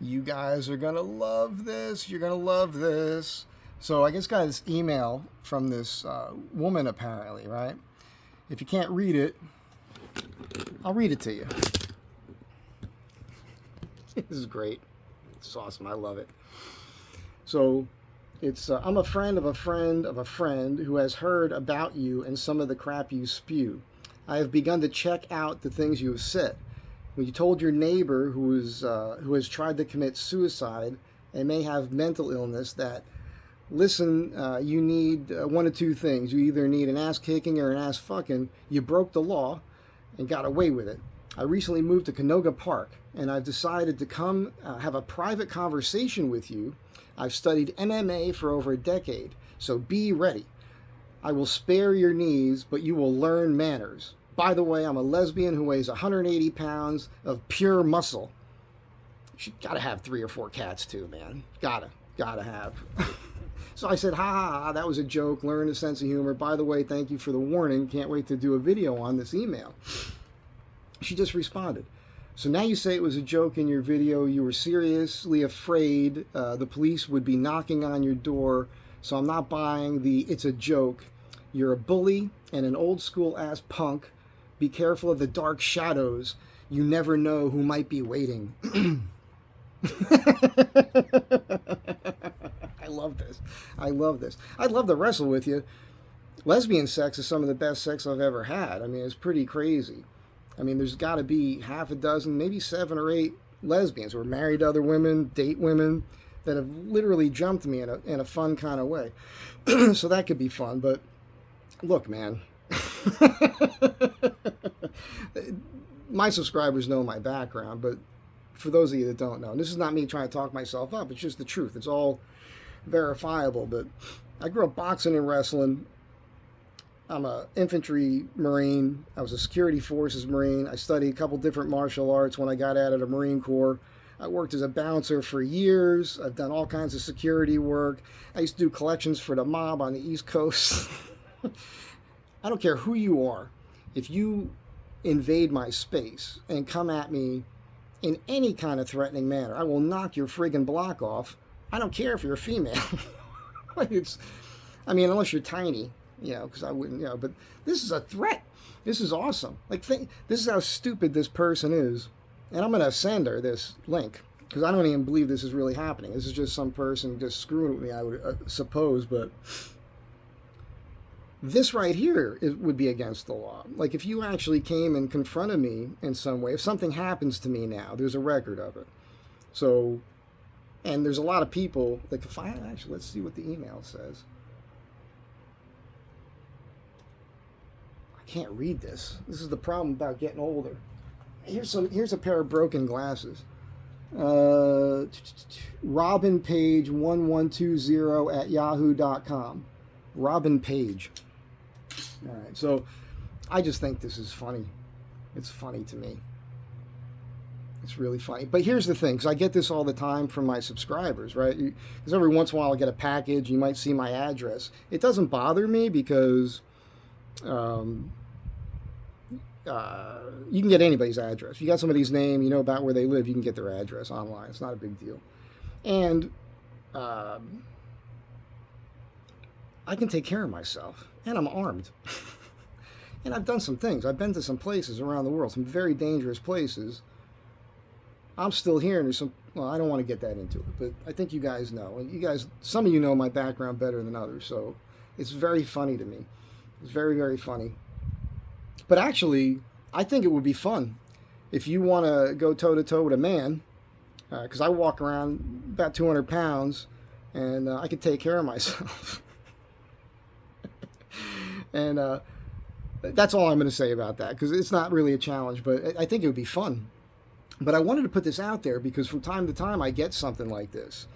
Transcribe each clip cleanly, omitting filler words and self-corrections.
You guys are going to love this. You're going to love this. So I just got this email from this woman, apparently, right? If you can't read it, I'll read it to you. This is great. It's awesome. I love it. So it's I'm a friend of a friend of a friend who has heard about you and some of the crap you spew. I have begun to check out the things you have said. When you told your neighbor who has tried to commit suicide and may have mental illness that, listen, you need one of two things. You either need an ass kicking or an ass fucking. You broke the law and got away with it. I recently moved to Canoga Park, and I've decided to come have a private conversation with you. I've studied MMA for over a decade, so be ready. I will spare your knees, but you will learn manners. By the way, I'm a lesbian who weighs 180 pounds of pure muscle. You gotta have 3 or 4 cats too, man. Gotta have. So I said, ha ha ha, that was a joke. Learn a sense of humor. By the way, thank you for the warning. Can't wait to do a video on this email. She just responded. So now you say it was a joke in your video. You were seriously afraid the police would be knocking on your door. So I'm not buying the it's a joke. You're a bully and an old school ass punk. Be careful of the dark shadows. You never know who might be waiting. I love this. I love this. I'd love to wrestle with you. Lesbian sex is some of the best sex I've ever had. I mean, it's pretty crazy. I mean, there's got to be half a dozen, maybe 7 or 8 lesbians who are married to other women, date women, that have literally jumped me in a fun kind of way. So that could be fun. But look, man. My subscribers know my background, but for those of you that don't know, and this is not me trying to talk myself up, it's just the truth. It's all verifiable. But I grew up boxing and wrestling. I'm an infantry Marine. I was a security forces Marine. I studied a couple different martial arts when I got out of the Marine Corps. I worked as a bouncer for years. I've done all kinds of security work. I used to do collections for the mob on the East Coast. I don't care who you are. If you invade my space and come at me in any kind of threatening manner, I will knock your friggin' block off. I don't care if you're a female. Unless you're tiny, because I wouldn't, but this is a threat. This is awesome. This is how stupid this person is. And I'm going to send her this link because I don't even believe this is really happening. This is just some person just screwing with me, I would suppose. But this right here would be against the law. Like if you actually came and confronted me in some way, if something happens to me now, there's a record of it. So, and there's a lot of people that can find, actually, let's see what the email says. I can't read this. This is the problem about getting older. Here's a pair of broken glasses. Robin Page 1120 at yahoo.com. Robin Page. All right, so I just think this is funny. It's funny to me. It's really funny. But here's the thing, because I get this all the time from my subscribers, right? Because every once in a while I get a package, you might see my address. It doesn't bother me because you can get anybody's address. If you got somebody's name, you know about where they live, you can get their address online. It's not a big deal. And I can take care of myself. And I'm armed. And I've done some things. I've been to some places around the world, some very dangerous places. I'm still here, and there's some, well, I don't want to get that into it, but I think you guys know. And you guys, some of you know my background better than others, so it's very funny to me. It's very, very funny. But actually, I think it would be fun if you want to go toe-to-toe with a man, because I walk around about 200 pounds, and I could take care of myself. And that's all I'm going to say about that, because it's not really a challenge, but I think it would be fun. But I wanted to put this out there because from time to time I get something like this.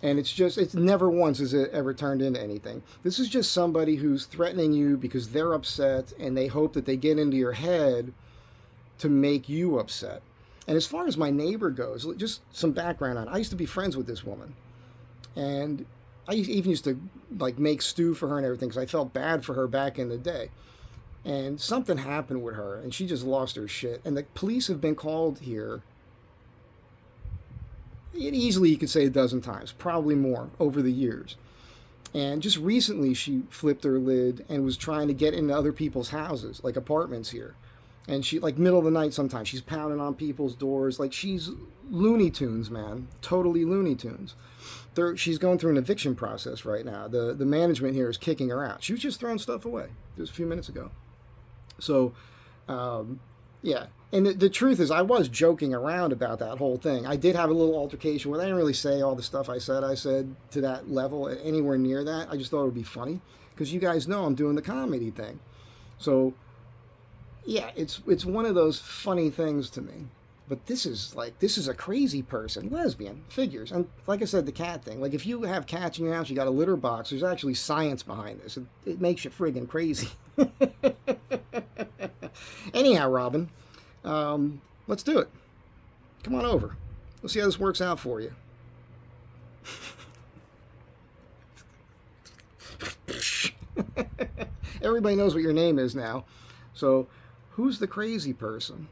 And it's never once has it ever turned into anything. This is just somebody who's threatening you because they're upset and they hope that they get into your head to make you upset. And as far as my neighbor goes, just some background on it. I used to be friends with this woman. And I even used to make stew for her and everything because I felt bad for her back in the day. And something happened with her and she just lost her shit. And the police have been called here easily you could say a dozen times, probably more over the years. And just recently she flipped her lid and was trying to get into other people's houses, like apartments here. And she, like, middle of the night sometimes, she's pounding on people's doors. Like, she's Looney Tunes, man. Totally Looney Tunes. She's going through an eviction process right now. The management here is kicking her out. She was just throwing stuff away just a few minutes ago. So, yeah. And the truth is, I was joking around about that whole thing. I did have a little altercation where I didn't really say all the stuff I said to that level, anywhere near that. I just thought it would be funny because you guys know I'm doing the comedy thing. So, yeah, it's one of those funny things to me. But this is a crazy person, lesbian, figures. And like I said, the cat thing. Like, if you have cats in your house, you got a litter box, there's actually science behind this. It makes you friggin' crazy. Anyhow, Robin, let's do it. Come on over. Let's see how this works out for you. Everybody knows what your name is now. So, who's the crazy person?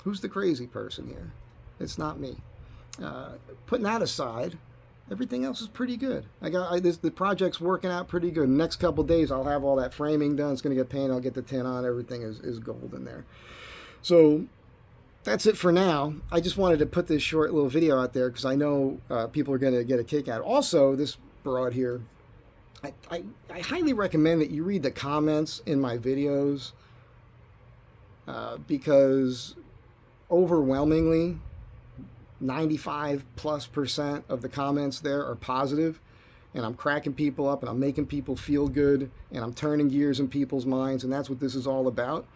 Who's the crazy person here? It's not me. Putting that aside, everything else is pretty good. The project's working out pretty good. Next couple days, I'll have all that framing done. It's going to get painted. I'll get the tint on. Everything is gold in there. So that's it for now. I just wanted to put this short little video out there because I know people are going to get a kick out. Also, this broad here, I highly recommend that you read the comments in my videos because overwhelmingly 95+% of the comments there are positive, and I'm cracking people up and I'm making people feel good and I'm turning gears in people's minds, and that's what this is all about.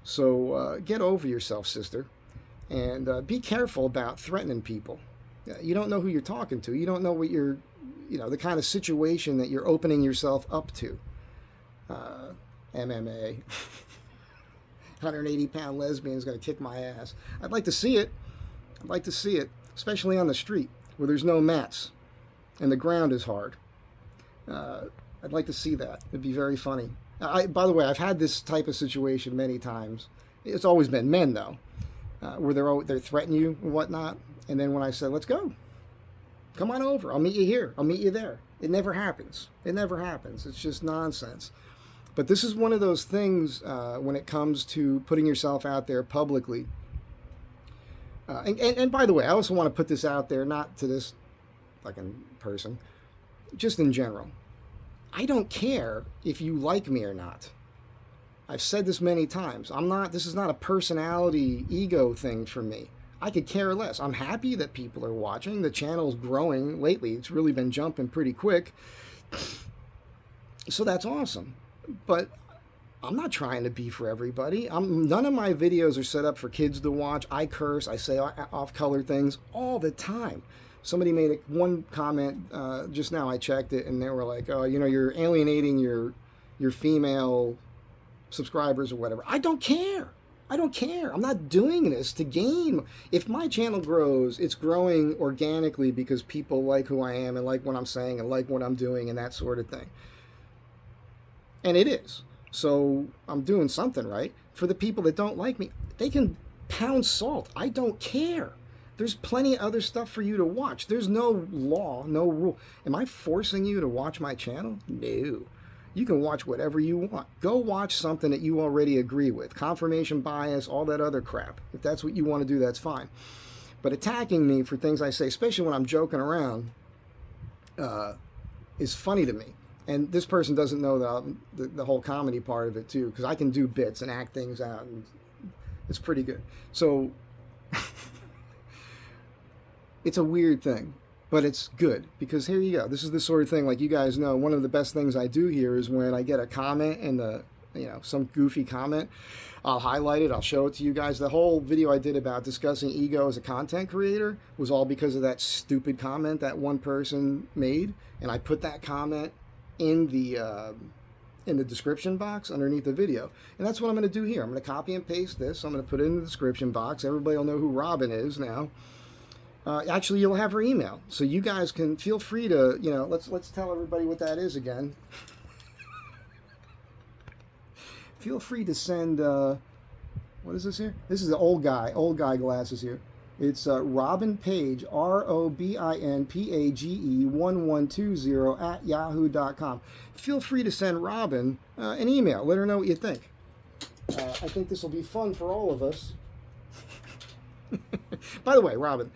So get over yourself, sister, and be careful about threatening people. You don't know who you're talking to. You don't know what the kind of situation that you're opening yourself up to. MMA. 180-pound lesbian is going to kick my ass. I'd like to see it. I'd like to see it, especially on the street where there's no mats and the ground is hard. I'd like to see that. It'd be very funny. By the way, I've had this type of situation many times. It's always been men, though, where they're threatening you and whatnot. And then when I said, let's go, come on over. I'll meet you here. I'll meet you there. It never happens. It never happens. It's just nonsense. But this is one of those things when it comes to putting yourself out there publicly. And by the way, I also want to put this out there, not to this fucking person, just in general. I don't care if you like me or not. I've said this many times. This is not a personality ego thing for me. I could care less. I'm happy that people are watching. The channel's growing lately. It's really been jumping pretty quick. So that's awesome. But I'm not trying to be for everybody. None of my videos are set up for kids to watch. I curse. I say off-color things all the time. Somebody made one comment just now. I checked it, and they were like, "Oh, you're alienating your female subscribers or whatever." I don't care. I don't care. I'm not doing this to gain. If my channel grows, it's growing organically because people like who I am and like what I'm saying and like what I'm doing and that sort of thing. And it is. So I'm doing something right. For the people that don't like me, they can pound salt. I don't care. There's plenty of other stuff for you to watch. There's no law, no rule. Am I forcing you to watch my channel? No. You can watch whatever you want. Go watch something that you already agree with. Confirmation bias, all that other crap. If that's what you want to do, that's fine. But attacking me for things I say, especially when I'm joking around, is funny to me. And this person doesn't know the whole comedy part of it, too, because I can do bits and act things out, and it's pretty good. So it's a weird thing, but it's good, because here you go. This is the sort of thing, like you guys know, one of the best things I do here is when I get a comment in some goofy comment, I'll highlight it, I'll show it to you guys. The whole video I did about discussing ego as a content creator was all because of that stupid comment that one person made, and I put that comment in the description box underneath the video. And that's what I'm going to do here. I'm going to copy and paste this. I'm going to put it in the description box. Everybody will know who Robin is now. Actually, you'll have her email. So you guys can feel free to, let's tell everybody what that is again. Feel free to send, what is this here? This is the old guy glasses here. It's Robin Page, ROBINPAGE1120 at yahoo.com. Feel free to send Robin an email. Let her know what you think. I think this will be fun for all of us. By the way, Robin,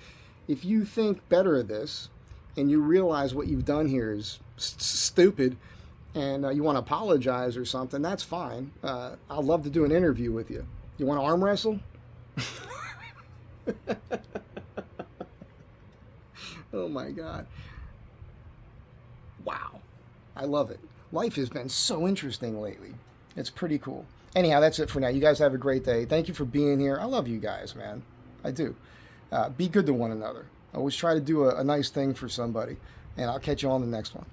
if you think better of this and you realize what you've done here is stupid and you want to apologize or something, that's fine. I'd love to do an interview with you. You want to arm wrestle? Oh my God. Wow. I love it. Life has been so interesting lately. It's pretty cool. Anyhow, that's it for now. You guys have a great day. Thank you for being here. I love you guys, man. I do. Be good to one another. Always try to do a nice thing for somebody. And I'll catch you on the next one.